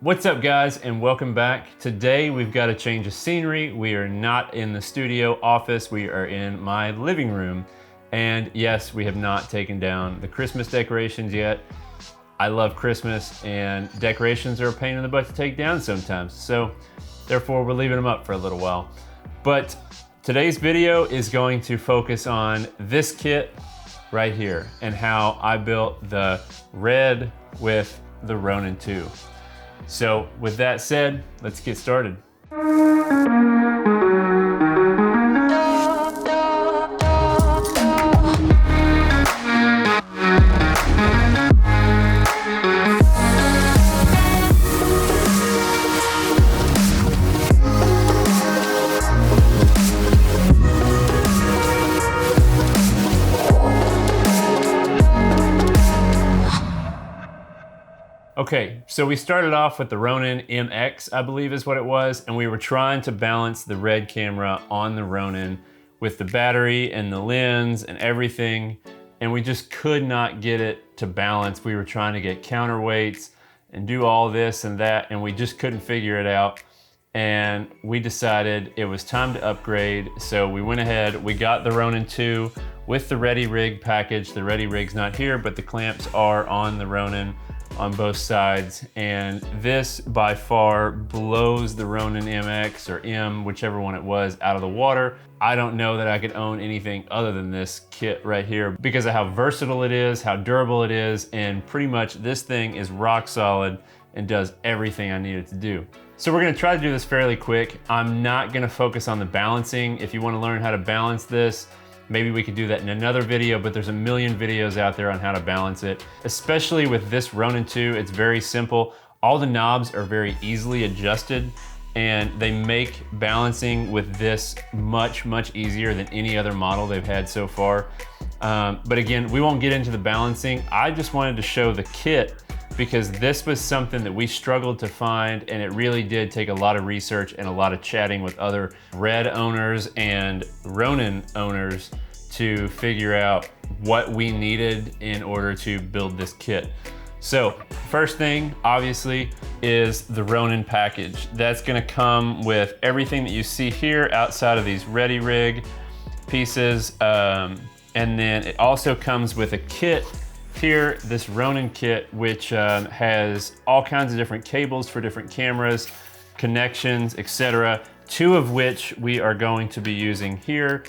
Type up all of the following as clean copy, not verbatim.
What's up guys, and welcome back. Today we've got a change of scenery. We are not in the studio office, we are in my living room. And yes, we have not taken down the Christmas decorations yet. I love Christmas and decorations are a pain in the butt to take down sometimes. So therefore we're leaving them up for a little while. But today's video is going to focus on this kit right here and how I built the red with the Ronin 2. So with that said, let's get started. Okay, so we started off with the Ronin MX, I believe is what it was, and we were trying to balance the red camera on the Ronin with the battery and the lens and everything, and we just could not get it to balance. We were trying to get counterweights and do all this and that, and we just couldn't figure it out. And we decided it was time to upgrade, so we went ahead, we got the Ronin 2 with the Ready Rig package. The Ready Rig's not here, but the clamps are on the Ronin on both sides, and this by far blows the Ronin MX or M, whichever one it was, out of the water. I don't know that I could own anything other than this kit right here because of how versatile it is, how durable it is, and pretty much this thing is rock solid and does everything I need it to do. So we're gonna try to do this fairly quick. I'm not gonna focus on the balancing. If you wanna learn how to balance this, maybe we could do that in another video, but there's a million videos out there on how to balance it. Especially with this Ronin 2, it's very simple. All the knobs are very easily adjusted, and they make balancing with this much, much easier than any other model they've had so far. But again, we won't get into the balancing. I just wanted to show the kit because this was something that we struggled to find, and it really did take a lot of research and a lot of chatting with other Red owners and Ronin owners to figure out what we needed in order to build this kit. So first thing, obviously, is the Ronin package. That's gonna come with everything that you see here outside of these Ready Rig pieces. And then it also comes with a kit here, this Ronin kit, which has all kinds of different cables for different cameras, connections, etc. Two of which we are going to be using here.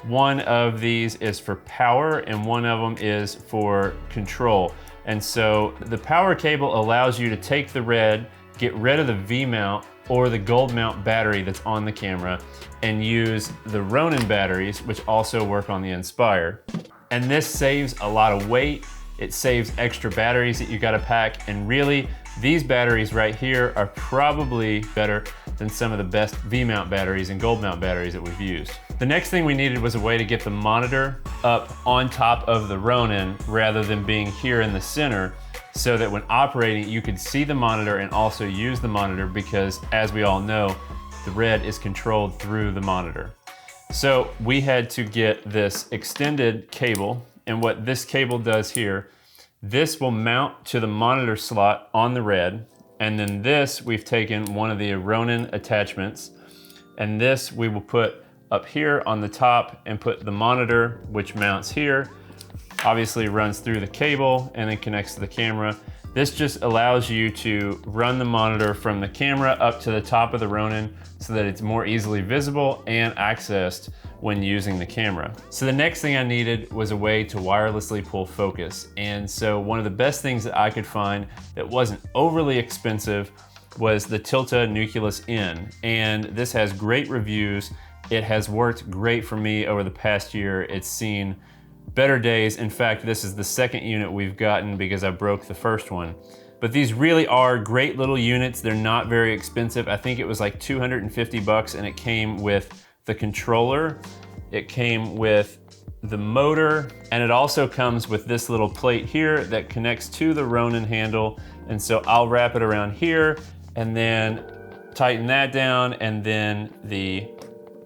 One of these is for power and one of them is for control. And so the power cable allows you to take the red, get rid of the V-mount or the gold mount battery that's on the camera, and use the Ronin batteries, which also work on the Inspire. And this saves a lot of weight. It saves extra batteries that you gotta pack, and really, these batteries right here are probably better than some of the best V-mount batteries and gold mount batteries that we've used. The next thing we needed was a way to get the monitor up on top of the Ronin rather than being here in the center, so that when operating, you could see the monitor and also use the monitor because, as we all know, the red is controlled through the monitor. So we had to get this extended cable, and what this cable does here, this will mount to the monitor slot on the red, and then this, we've taken one of the Ronin attachments, and this we will put up here on the top and put the monitor, which mounts here, obviously runs through the cable and then connects to the camera. This just allows you to run the monitor from the camera up to the top of the Ronin so that it's more easily visible and accessed when using the camera. So the next thing I needed was a way to wirelessly pull focus. And so one of the best things that I could find that wasn't overly expensive was the Tilta Nuculus N. And this has great reviews. It has worked great for me over the past year. It's seen better days. In fact, this is the second unit we've gotten because I broke the first one. But these really are great little units. They're not very expensive. I think it was like 250 bucks, and it came with the controller, it came with the motor, and it also comes with this little plate here that connects to the Ronin handle. And so I'll wrap it around here and then tighten that down, and then the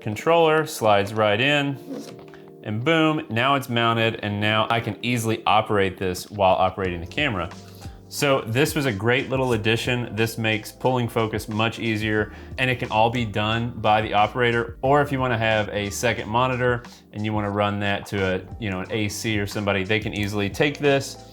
controller slides right in, and boom, now it's mounted, and now I can easily operate this while operating the camera. So this was a great little addition. This makes pulling focus much easier, and it can all be done by the operator. Or if you want to have a second monitor and you want to run that to an AC or somebody, they can easily take this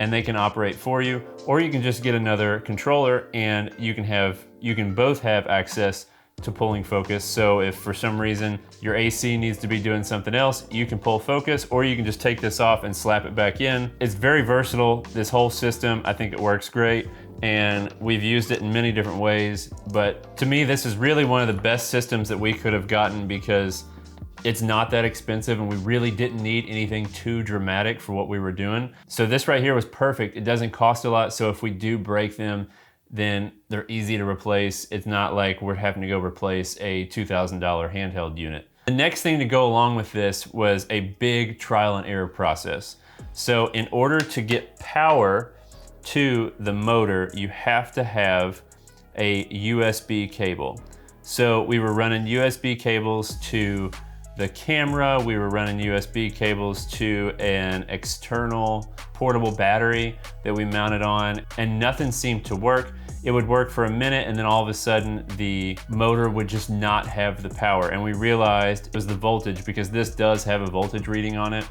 and they can operate for you. Or you can just get another controller and you can both have access to pulling focus. So if for some reason your AC needs to be doing something else, you can pull focus, or you can just take this off and slap it back in. It's very versatile, this whole system. I think it works great, and we've used it in many different ways. But to me, this is really one of the best systems that we could have gotten, because it's not that expensive and we really didn't need anything too dramatic for what we were doing. So this right here was perfect. It doesn't cost a lot, so if we do break them, then they're easy to replace. It's not like we're having to go replace a $2,000 handheld unit. The next thing to go along with this was a big trial and error process. So in order to get power to the motor, you have to have a USB cable. So we were running USB cables to the camera, we were running USB cables to an external portable battery that we mounted on, and nothing seemed to work. It would work for a minute, and then all of a sudden the motor would just not have the power. And we realized it was the voltage, because this does have a voltage reading on it.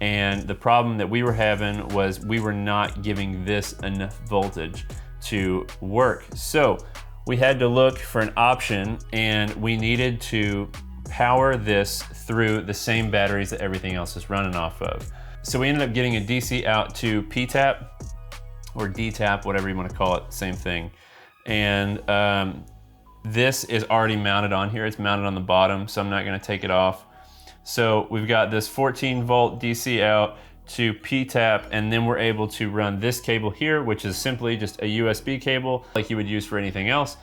And the problem that we were having was we were not giving this enough voltage to work. So we had to look for an option, and we needed to power this through the same batteries that everything else is running off of. So we ended up getting a DC out to P-tap or D-tap, whatever you want to call it, same thing. And this is already mounted on here. It's mounted on the bottom, so I'm not going to take it off. So we've got this 14 volt DC out to P-tap, and then we're able to run this cable here, which is simply just a USB cable like you would use for anything else.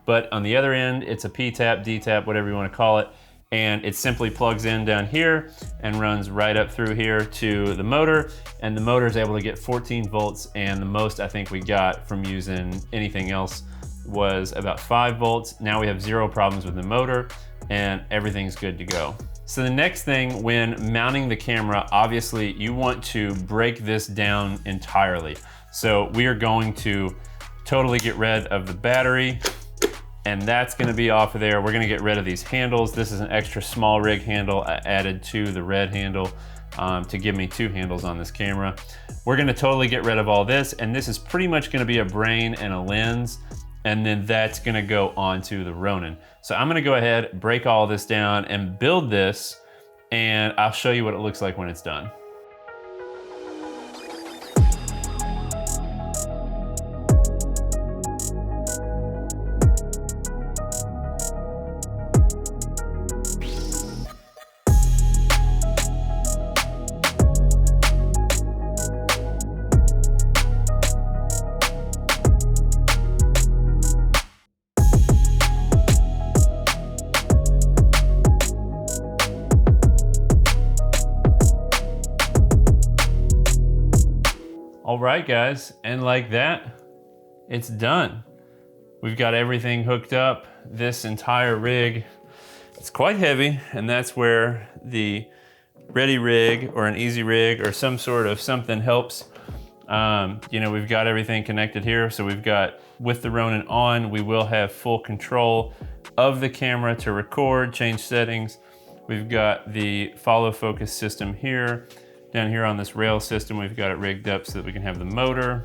But on the other end, it's a P-tap, D-tap, whatever you want to call it. And it simply plugs in down here and runs right up through here to the motor. And the motor is able to get 14 volts. And the most I think we got from using anything else was about 5 volts. Now we have 0 problems with the motor and everything's good to go. So the next thing, when mounting the camera, obviously you want to break this down entirely. So we are going to totally get rid of the battery, and that's gonna be off of there. We're gonna get rid of these handles. This is an extra small rig handle I added to the red handle to give me 2 handles on this camera. We're gonna totally get rid of all this, and this is pretty much gonna be a brain and a lens, and then that's gonna go onto the Ronin. So I'm gonna go ahead, break all this down and build this, and I'll show you what it looks like when it's done. All right, guys, and like that, it's done. We've got everything hooked up. This entire rig, it's quite heavy, and that's where the ready rig or an easy rig or some sort of something helps. We've got everything connected here. So we've got, with the Ronin on, we will have full control of the camera to record, change settings. We've got the follow focus system here. Down here on this rail system, we've got it rigged up so that we can have the motor,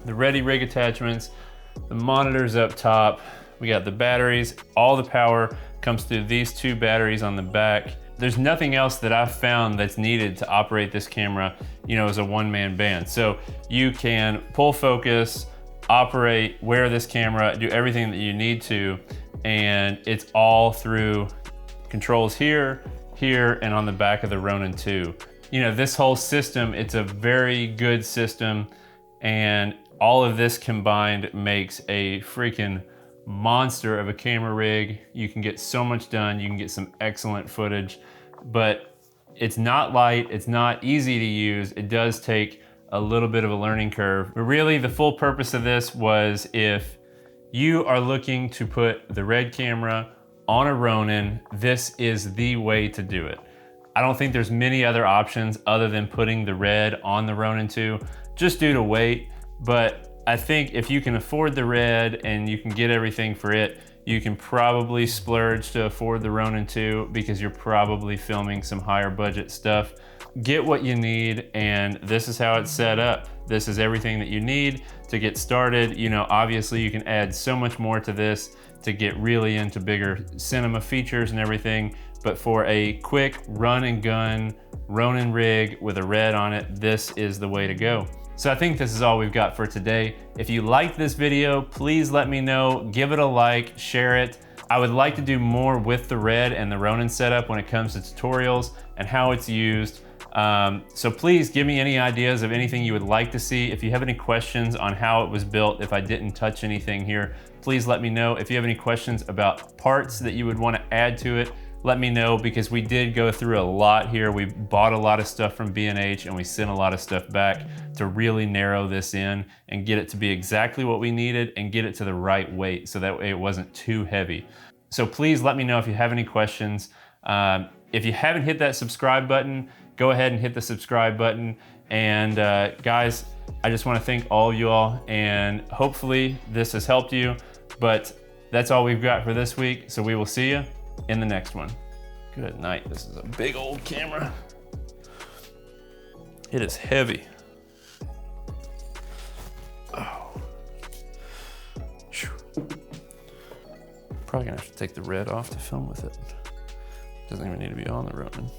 the ready rig attachments, the monitors up top. We got the batteries. All the power comes through these 2 batteries on the back. There's nothing else that I've found that's needed to operate this camera, as a one-man band. So you can pull focus, operate, wear this camera, do everything that you need to, and it's all through controls here, and on the back of the Ronin 2. This whole system, it's a very good system, and all of this combined makes a freaking monster of a camera rig. You can get so much done. You can get some excellent footage, but it's not light. It's not easy to use. It does take a little bit of a learning curve. But really, the full purpose of this was if you are looking to put the red camera on a Ronin, this is the way to do it. I don't think there's many other options other than putting the red on the Ronin 2, just due to weight. but I think if you can afford the red and you can get everything for it, you can probably splurge to afford the Ronin 2 because you're probably filming some higher budget stuff. Get what you need, and this is how it's set up. This is everything that you need to get started. You know, obviously you can add so much more to this to get really into bigger cinema features and everything, but for a quick run and gun Ronin rig with a red on it, this is the way to go. So I think this is all we've got for today. If you liked this video, please let me know, give it a like, share it. I would like to do more with the red and the Ronin setup when it comes to tutorials and how it's used. So please give me any ideas of anything you would like to see. If you have any questions on how it was built, if I didn't touch anything here, please let me know. If you have any questions about parts that you would want to add to it, let me know, because we did go through a lot here. We bought a lot of stuff from B&H and we sent a lot of stuff back to really narrow this in and get it to be exactly what we needed and get it to the right weight so that way it wasn't too heavy. So please let me know if you have any questions. If you haven't hit that subscribe button, go ahead and hit the subscribe button. And guys, I just want to thank all of you all, and hopefully this has helped you. But that's all we've got for this week. So we will see you in the next one. Good night. This is a big old camera. It is heavy. Oh. Probably gonna have to take the red off to film with it. Doesn't even need to be on the Ronin.